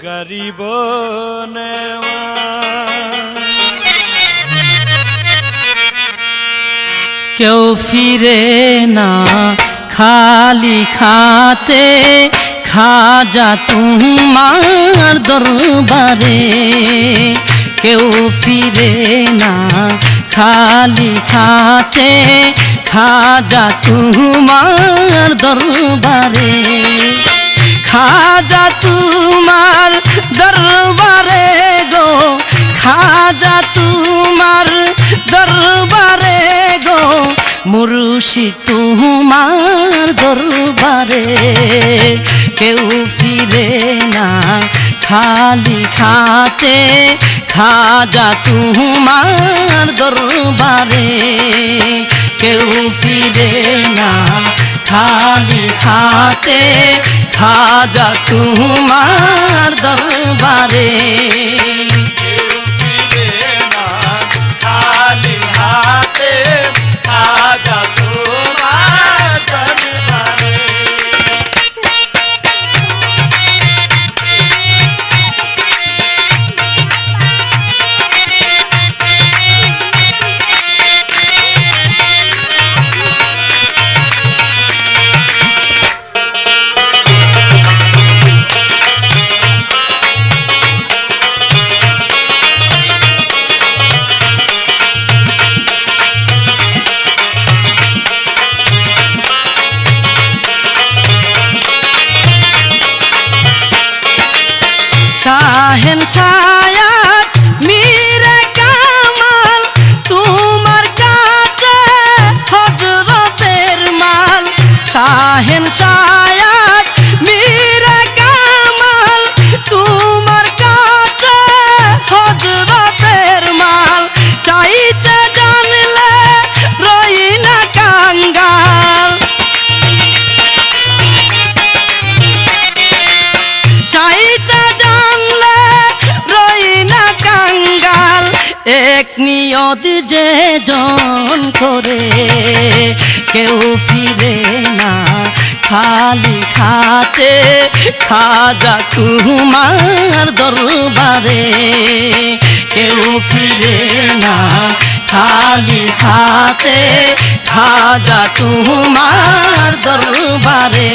গরিব কেউ ফিরে না খালি খাতে খাজা তোমার দরবারে কেউ ফিরে না খালি খাতে খাজা তোমার দরবারে খাজা তোমার দরবারে গো খাজা তোমার দরবারে গো মুর্শিদ তোমার দরবারে কেউ ফিরে না খালি খাতে খাজা তোমার দরবারে কেউ ফিরে না খালি খাতে খাজা তোমার দরবারে কেউ ফিরে না খালি হাতে খাজা তোমার দরবারে শাহেন শায়াত মীরে কামাল তোমার কাছে হযরতের মাল শাহেন শায়াত মীরে কামাল তোমার কাছে হযরতের মাল চাইতে জানলে রই না কাঙ্গাল চাইতে এক নিয়ত যে জন করে কেউ ফিরে না খালি খাতে খাজা তোমার দরবারে কেউ ফিরে না খালি খাতে খাজা তোমার দরবারে